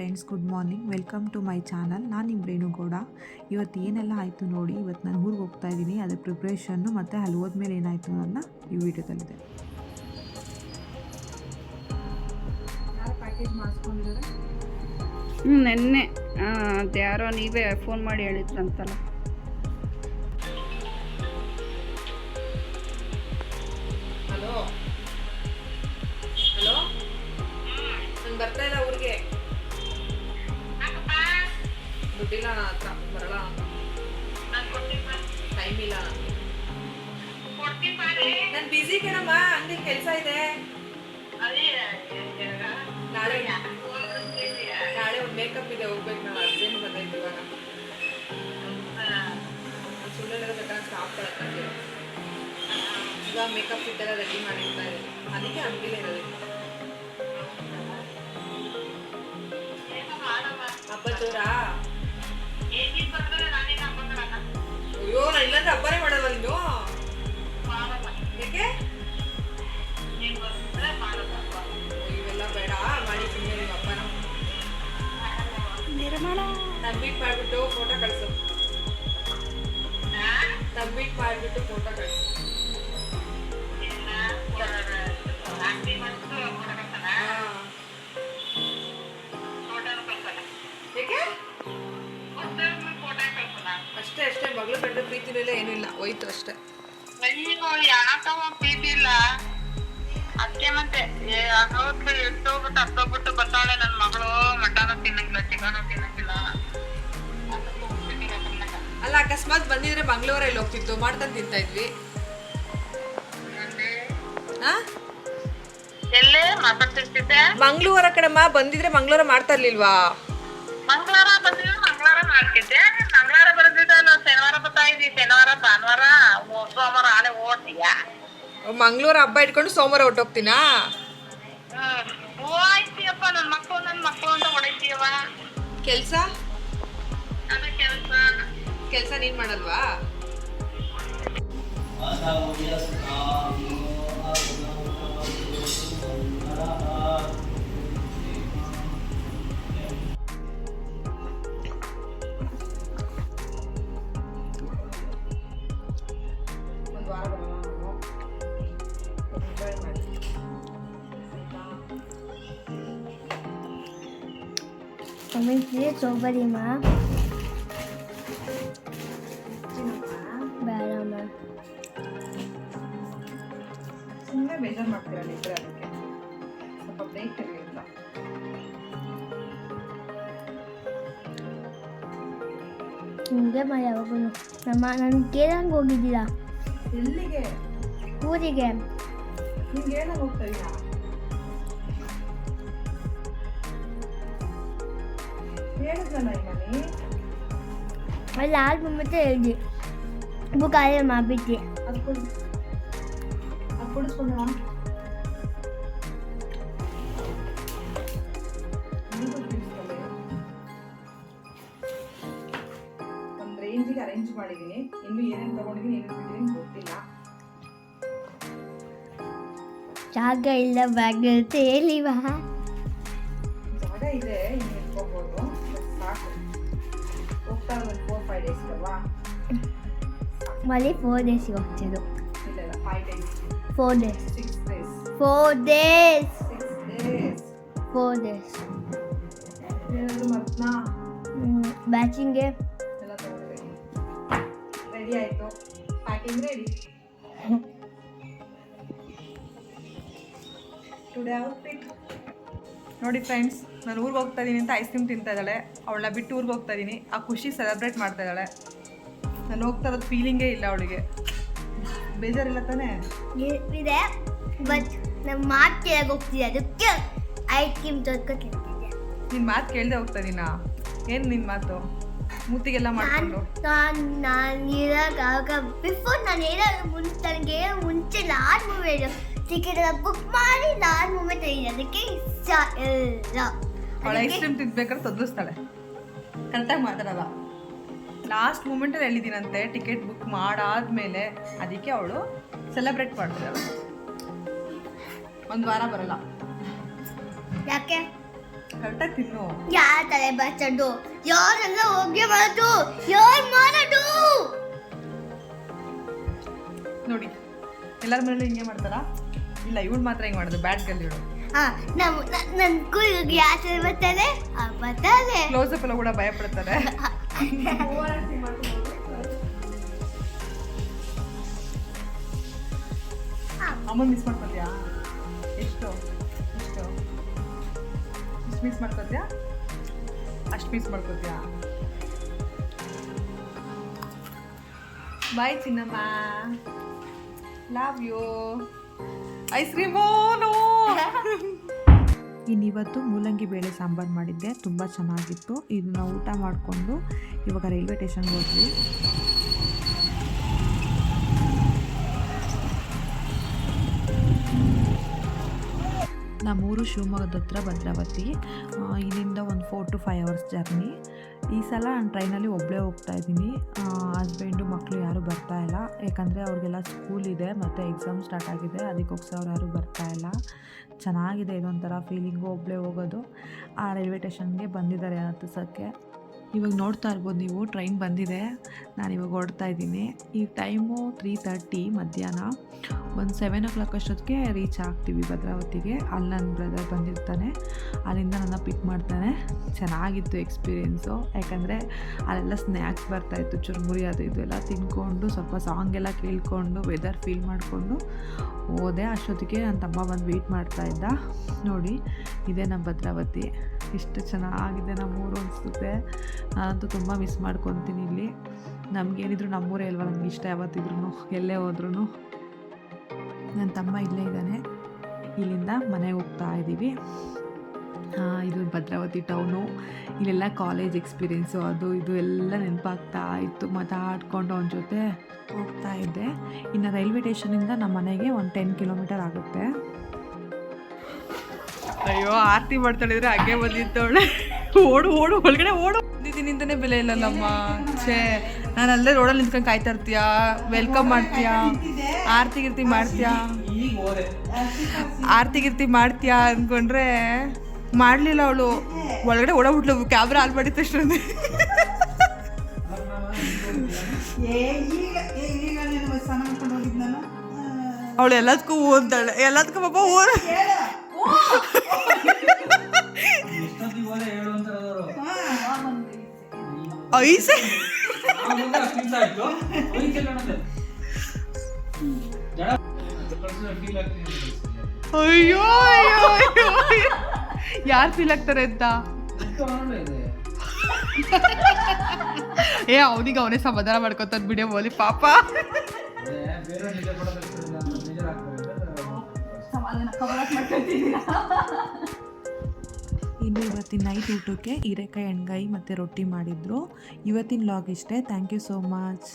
Friends, good morning. Welcome to my channel. ನಾನು ನಿಮ್ಮ ರೇಣುಗೌಡ. ಇವತ್ತು ಏನೆಲ್ಲ ಆಯಿತು ನೋಡಿ. ಇವತ್ತು ನಾನು ಊರಿಗೆ ಹೋಗ್ತಾ ಇದ್ದೀನಿ, ಅದ್ರ ಪ್ರಿಪ್ರೇಷನ್ನು ಮತ್ತು ಅಲ್ಲಿ ಹೋದ್ಮೇಲೆ ಏನಾಯಿತು ಅನ್ನೋದನ್ನ ಈ ವಿಡಿಯೋದಲ್ಲಿದೆ. ಯಾರು ಪ್ಯಾಕೇಜ್ ಮಾಡಿಸ್ಕೊಂಡಿದ್ದಾರೆ? ನೆನ್ನೆ ಅದ್ಯಾರೋ ನೀವೇ ಫೋನ್ ಮಾಡಿ ಹೇಳಿದ್ರಂತಲ್ಲ. ಹಲೋ ಹಲೋ, ನಾನು ಬರ್ತಾ ಇಲ್ಲ ಊರಿಗೆ. ದುಡ್ಡಿಲ್ಲ ನನ್ನ ಹತ್ರ, ಬರಲ್ಲ. ಟೈಮ್ ಇಲ್ಲ, ನಾನು ಬಿಸಿ ಕಣಮ್ಮ. ಹಂಗೆ ಕೆಲಸ ಇದೆ. ನಾಳೆ ಒಂದು ಮೇಕಪ್ ಇದೆ, ಹೋಗ್ಬೇಕು. ನಾನು ಅರ್ಜೆಂಟ್ ಬಂದೈತೆ ಇವಾಗ. ಸುಳ್ಳು ಬೇಕಾದ್ರೆ ಸ್ಟಾಪ್ ಕೊಡಕ್ಕೆ ಈಗ ಮೇಕಪ್ ಇದೆಲ್ಲ ರೆಡಿ ಮಾಡಿರ್ತಾ ಇದೆ, ಅದಕ್ಕೆ ಹಂಗಿಲ್ಲ ಇರೋದು. ಹಬ್ಬ ಜೋರಾ? ಅಯ್ಯೋ, ನಾನು ಇಲ್ಲಾಂದ್ರೆ ಹಬ್ಬನೇ ಮಾಡಲ್ವ ನೀನು? ಯಾಕೆ? ಇವೆಲ್ಲ ಬೇಡ, ಮಾಡಿ ಸುಮ್ಮನೆ ನಿಮ್ಮ ಹಬ್ಬನ. ನಾನು ಮೀಟ್ ಮಾಡಿಬಿಟ್ಟು ಫೋಟೋ ಕಳಿಸು. ಸಬ್ಮಿಟ್ ಮಾಡಿಬಿಟ್ಟು ಫೋಟೋ ಕಳಿಸು. ಅಷ್ಟೇ ಮಗಳು ಕಂಡ್ರೆ ಪ್ರೀತಿನೂ ಇಲ್ಲ, ಏನೂ ಇಲ್ಲ, ಹೋಯ್ತು ಅಷ್ಟೇ. ಯಾಕವ ಪ್ರೀತಿ ಇಲ್ಲ ಅದಕ್ಕೆ. ಮತ್ತೆ ಎಷ್ಟೋಗ್ಬಿಟ್ಟು ಹತ್ತೋಗ್ಬಿಟ್ಟು ಬರ್ತಾಳೆ ನನ್ನ ಮಗಳು. ಮಟನ್ ತಿನ್ನಂಗಿಲ್ಲ, ಚಿಕನ್ ತಿನ್ನಂಗಿಲ್ಲ. ಅಲ್ಲ, ಅಕಸ್ಮಾತ್ ಬಂದಿದ್ರೆ ಮಂಗಳೂರಲ್ಲಿ ಹೋಗ್ತಿತ್ತು, ಮಾಡ್ಕೊಂಡು ತಿಂತಾ ಇದ್ವಿ. ಎಲ್ಲೇ ಮಾತಾಡ್ತಿರ್ತಿದ್ದೆ? ಮಂಗಳೂರ ಕಡೆಮ್ಮ ಬಂದಿದ್ರೆ ಮಂಗಳೂರ ಮಾಡ್ತಾ ಇರ್ಲಿಲ್ವಾ? ಮಂಗಳವಾರ ಬಂದಿದ್ರೆ ಮಂಗಳವಾರ ಮಾಡ್ತಿದ್ದೆ. ಮಂಗಳವಾರ ಬರ್ದಿದ್ದಲ್ಲ, ಶನಿವಾರ ಬರ್ತಾ ಇದ್ದಿ. ಶನಿವಾರ, ಭಾನುವಾರ, ಸೋಮವಾರ ಆಳೆ ಓಡ್ತೀಯ. ಮಂಗಳೂರ ಹಬ್ಬ ಇಟ್ಕೊಂಡು ಸೋಮವಾರ ಹೊಟ್ಟೋಗ್ತೀನಾ? ಆಯ್ತೀಯಪ್ಪ. ನನ್ನ ಮಕ್ಕಳು ಅಂತ ಹೊಡೈತೀಯವ. ಕೆಲ್ಸ ಅದೇ ಕೆಲ್ಸ ನೀನ್ ಮಾಡಲ್ವಾ? ಸೋಬರಿಮ್ಮ ಬೇಡಮ್ಮ. ಸುಮ್ಮನೆ ಬೇಜಾರು ಮಾಡ್ತೀರಲ್ಲ ಇದ್ರೆ, ಅದಕ್ಕೆ ಸ್ವಲ್ಪ ಬ್ರೇಕ್ ಇರಲಿಲ್ಲ. ಹಿಂಗೆ ಮಾಡಿ ಯಾವಾಗೂ ನಾನು ಕೇಳಂಗೆ ಹೋಗಿದ್ದೀರಾ? ಎಲ್ಲಿಗೆ? ಊರಿಗೆ. ನಿಂಗೆ ಏನಾಗ ಹೋಗ್ತಾ ಇದೀಯಾ? ಹೇಳಿದ್ನಲ್ಲ ಈಗ ನೀ. ಅಲ್ಲಿ ಆಲ್ಬಮ್ ಮತ್ತೆ ಹೇಳಿದೆ, ಬುಕ್ ಆಯಲ್ ಮಾಡಿಬಿಟ್ಟು ಅದು ಕೊಡಿಸ್ಕೊಂಡ ಒಂದು ರೇಂಜಿಗೆ ಅರೇಂಜ್ ಮಾಡಿದ್ದೀನಿ. ಇನ್ನು ಏನೇನು ತಗೊಂಡಿದ್ದೀನಿ, ಏನೇನು ಬಿಟ್ಟಿದ್ದೀನಿ ಗೊತ್ತಿಲ್ಲ. ಜಾಗ ಇಲ್ಲ, ಬ್ಯಾಗ್ ಇರುತ್ತೆ, ಹೇಳಿವಾ? ಜಾಗ ಇದೆ, ಇನ್ನು ಇಟ್ಕೋಬೋದು. ಸಾಕು, ಹೋಗ್ತಾ ಒಂದು 4-5 ಡೇಸ್ ಅಲ್ವಾ? ಮళ్ళీ 4 ಡೇಸ್ಗೆ ಹೋಗ್ತಿದ್ದು. ಇಲ್ಲ 5 days, 4 days, 6 days, 4 days, 6 days, 4 days. ಏನಾದರೂ ಮತ್ನಾ ಬ್ಯಾಚಿಂಗ್ಗೆ ಎಲ್ಲ ತಗೊಂಡ್ರಿ. ರೆಡಿ ಆಯಿತು, ಪ್ಯಾಕಿಂಗ್ ರೆಡಿ. ಟುಡೇ ಔಟ್ಫಿಟ್ ನೋಡಿ ಫ್ರೆಂಡ್ಸ್. ನಾನು ಊರಿಗೆ ಹೋಗ್ತಾ ಇದ್ದೀನಿ ಅಂತ ಐಸ್ ಕ್ರೀಮ್ ತಿಂತಾ ಇದ್ದಾಳೆ. ಅವಳನ್ನ ಬಿಟ್ಟು ಊರಿಗೆ ಹೋಗ್ತಾ ಇದ್ದೀನಿ. ಆ ಖುಷಿ ಸೆಲೆಬ್ರೇಟ್ ಮಾಡ್ತಾ ಇದ್ದಾಳೆ. ನಾನು ಹೋಗ್ತಾ ಇರೋದು ಫೀಲಿಂಗೇ ಇಲ್ಲ ಅವಳಿಗೆ. ಬೇಜಾರಿಲ್ಲ ತಾನೇ? ಇದೆ, ಬಟ್ ನಮ್ಮ ಮಾತು ಕೇಳಕ್ಕೆ ಹೋಗ್ತಿದ್ದೆ, ಅದಕ್ಕೆ ಐಸ್ ಕ್ರೀಮ್ ತೊಳ್ಕೊತಿದ್ದೆ. ನಿನ್ನ ಮಾತು ಕೇಳದೆ ಹೋಗ್ತಾ ಇದ್ದೀನಾ? ಏನು ನಿನ್ನ ಮಾತು? ಮುತ್ತಿಗೆಲ್ಲ ಮಾಡ್ಕೊಂಡು ನಾನು ಇರಾಗ ಬಿಫೋರ್ ನಾನು ಏನಾದ್ರು ನನಗೆ ಮುಂಚೆ ಲಾಸ್ಟ್ ಮೂಮೆಂಟ್ ಟಿಕೆಟ್ ಎಲ್ಲ ಬುಕ್ ಮಾಡಿ ಲಾಸ್ಟ್ ಮೂಮೆಂಟ್ ಅದಕ್ಕೆ ಇಷ್ಟ ಇಲ್ಲ. ಅವಳು ಐಸ್ ಕ್ರೀಮ್ ತಿನ್ಬೇಕಾದ್ರೆ ತೊದಲಿಸ್ತಾಳೆ, ಕರೆಕ್ಟಾಗಿ ಮಾತಾಡಲ್ಲ. ಲಾಸ್ಟ್ ಮೂಮೆಂಟಲ್ಲಿ ಹೇಳಿದ್ದೀನಂತೆ ಟಿಕೆಟ್ ಬುಕ್ ಮಾಡಾದ್ಮೇಲೆ, ಅದಕ್ಕೆ ಅವಳು ಸೆಲೆಬ್ರೇಟ್ ಮಾಡ್ತಿದ್ದಾಳೆ. 1 ವಾರ ಬರಲ್ಲ. ಯಾಕೆ? ಕರೆಕ್ಟಾಗಿ ತಿನ್ನು. ಯಾರ ತಲೆ ಬಚ್ಚೋದು, ಯಾರೆಲ್ಲ ಹೋಗಿ ಮಾಡೋದು, ಯಾರು ಮಾಡೋದು? ನೋಡಿ ಎಲ್ಲರ ಮನೇಲಿ ಹಿಂಗೆ ಮಾಡ್ತಾರಾ? ಇಲ್ಲ, ಇವಳು ಮಾತ್ರ ಹಿಂಗೆ ಮಾಡೋದು, ಬ್ಯಾಡ್ ಗರ್ಲ್ ಇವಳು. ನನ್ಗೂ ಈಗ ಯಾರ ತಲೆ ಬರ್ತಾರೆ ಬರ್ತಾರೆ. ಕ್ಲೋಸ್ ಅಪ್ ಎಲ್ಲ ಕೂಡ ಭಯ ಪಡ್ತಾರೆ. ಅಮ್ಮ ಮಿಸ್ ಮಾಡ್ಕೊತೀಯಾ? ಎಷ್ಟು ಮಿಸ್ ಮಾಡ್ಕೊತೀಯಾ? ಅಷ್ಟು ಮಿಸ್ ಮಾಡ್ಕೊತೀಯಾ? Bye Chinnamma, love you. Ice cream no. ಇನ್ನಿವತ್ತು ಮೂಲಂಗಿ ಬೇಳೆ ಸಾಂಬಾರು ಮಾಡಿದ್ದೆ, ತುಂಬ ಚೆನ್ನಾಗಿತ್ತು. ಇದನ್ನ ಊಟ ಮಾಡಿಕೊಂಡು ಇವಾಗ ರೈಲ್ವೆ ಸ್ಟೇಷನ್ಗೆ ಹೋದ್ವಿ. ನಮ್ಮೂರು ಶಿವಮೊಗ್ಗದ ಹತ್ರ ಭದ್ರಾವತಿ. ಇಲ್ಲಿಂದ ಒಂದು 4 to 5 hours ಜರ್ನಿ. ಈ ಸಲ ನಾನು ಟ್ರೈನಲ್ಲಿ ಒಬ್ಬಳೇ ಹೋಗ್ತಾ ಇದ್ದೀನಿ. ಹಸ್ಬೆಂಡು ಮಕ್ಕಳು ಯಾರೂ ಬರ್ತಾ ಇಲ್ಲ, ಯಾಕಂದರೆ ಅವ್ರಿಗೆಲ್ಲ ಸ್ಕೂಲ್ ಇದೆ ಮತ್ತು ಎಕ್ಸಾಮ್ ಸ್ಟಾರ್ಟ್ ಆಗಿದೆ. ಅದಕ್ಕೋಸ್ಕರ ಅವ್ರು ಯಾರೂ ಬರ್ತಾ ಇಲ್ಲ. ಚೆನ್ನಾಗಿದೆ, ಇದೊಂಥರ ಫೀಲಿಂಗು ಒಬ್ಬಳೇ ಹೋಗೋದು. ಆ ರೈಲ್ವೆ ಸ್ಟೇಷನ್ಗೆ ಬಂದಿದ್ದಾರೆ ಹತ್ತಿಸೋಕ್ಕೆ. ಇವಾಗ ನೋಡ್ತಾ ಇರ್ಬೋದು ನೀವು, ಟ್ರೈನ್ ಬಂದಿದೆ. ನಾನಿವಾಗ ಹೊರಡ್ತಾ ಇದ್ದೀನಿ. ಈ ಟೈಮು 3:30 ಮಧ್ಯಾಹ್ನ. ಒಂದು 7 o'clock ಅಷ್ಟೊತ್ತಿಗೆ ರೀಚ್ ಆಗ್ತೀವಿ ಭದ್ರಾವತಿಗೆ. ಅಲ್ಲಿ ನನ್ನ ಬ್ರದರ್ ಬಂದಿರ್ತಾನೆ, ಅಲ್ಲಿಂದ ನನ್ನ ಪಿಕ್ ಮಾಡ್ತಾನೆ. ಚೆನ್ನಾಗಿತ್ತು ಎಕ್ಸ್ಪೀರಿಯೆನ್ಸು, ಯಾಕಂದರೆ ಅಲ್ಲೆಲ್ಲ ಸ್ನ್ಯಾಕ್ಸ್ ಬರ್ತಾಯಿತ್ತು, ಚುರುಮುರಿ ಅದು ಇದು ಎಲ್ಲ ತಿನ್ಕೊಂಡು ಸ್ವಲ್ಪ ಸಾಂಗ್ ಎಲ್ಲ ಕೇಳ್ಕೊಂಡು ವೆದರ್ ಫೀಲ್ ಮಾಡಿಕೊಂಡು ಹೋದೆ. ಅಷ್ಟೊತ್ತಿಗೆ ನನ್ನ ತಮ್ಮ ಬಂದು ವೆಯ್ಟ್ ಮಾಡ್ತಾಯಿದ್ದ. ನೋಡಿ, ಇದೇ ನಮ್ಮ ಭದ್ರಾವತಿ. ಎಷ್ಟು ಚೆನ್ನಾಗಿದೆ ನಮ್ಮೂರು ಅನಿಸುತ್ತೆ. ನಾನಂತೂ ತುಂಬ ಮಿಸ್ ಮಾಡ್ಕೊತೀನಿ ಇಲ್ಲಿ. ನಮಗೇನಿದ್ರು ನಮ್ಮೂರೇ ಅಲ್ವಾ ನಮ್ಗೆ ಇಷ್ಟ, ಯಾವತ್ತಿದ್ರು ಎಲ್ಲೇ ಹೋದ್ರೂ. ನನ್ನ ತಮ್ಮ ಇಲ್ಲೇ ಇದ್ದಾನೆ. ಇಲ್ಲಿಂದ ಮನೆಗೆ ಹೋಗ್ತಾ ಇದ್ದೀವಿ. ಇದು ಭದ್ರಾವತಿ ಟೌನು. ಇಲ್ಲೆಲ್ಲ ಕಾಲೇಜ್ ಎಕ್ಸ್ಪೀರಿಯೆನ್ಸು ಅದು ಇದು ಎಲ್ಲ ನೆನಪಾಗ್ತಾ ಇತ್ತು. ಮಾತಾಡ್ಕೊಂಡು ಅವನ ಜೊತೆ ಹೋಗ್ತಾ ಇದ್ದೆ. ಇನ್ನು ರೈಲ್ವೆ ಸ್ಟೇಷನಿಂದ ನಮ್ಮ ಮನೆಗೆ ಒಂದು 10 kilometer ಆಗುತ್ತೆ. ಅಯ್ಯೋ, ಆರತಿ ಮಾಡ್ತಾಳಿದ್ರೆ ಹಾಗೆ ಬಂದಿದ್ದವಳೆ. ಓಡು ಒಳಗಡೆ ಓಡು. ದಿನದಿಂದನೇ ಬೆಲೆ ಇಲ್ಲಲ್ಲಮ್ಮ. ಛೇ, ನಾನು ಅಲ್ಲೇ ರೋಡಲ್ಲಿ ನಿಂತ್ಕೊಂಡು ಕಾಯ್ತಾ ಇರ್ತೀಯಾ, ವೆಲ್ಕಮ್ ಮಾಡ್ತೀಯಾ, ಆರತಿ ಗಿರ್ತಿ ಮಾಡ್ತೀಯಾ ಅಂದ್ಕೊಂಡ್ರೆ ಮಾಡಲಿಲ್ಲ ಅವಳು. ಒಳಗಡೆ ಓಡೋಗ್ಬಿಟ್ಲು, ಕ್ಯಾಮ್ರಾ ಆನ್ ಮಾಡಿದ ತಕ್ಷಣ. ಅವಳು ಎಲ್ಲದಕ್ಕೂ ಓದ್ತಾಳೆ, ಎಲ್ಲದಕ್ಕೂ ಪಾಪ ಓದ. ಐಸೆ ಅಯ್ಯೋ ಯಾರು ಫೀಲ್ ಆಗ್ತಾರೆ ಅಂತ. ಅವನಿಗೆ ಅವನೇ ಸಮಾಧಾನ ಮಾಡ್ಕೊತದ್ ಬಿಡಿ ಬೋಲಿ ಪಾಪ. ಇನ್ನು ಇವತ್ತಿನ ನೈಟ್ ಊಟಕ್ಕೆ ಹೀರೆಕಾಯಿ ಎಣ್ಗಾಯಿ ಮತ್ತು ರೊಟ್ಟಿ ಮಾಡಿದ್ರು. ಇವತ್ತಿನ ವ್ಲಾಗ್ ಇಷ್ಟೇ. Thank you so much.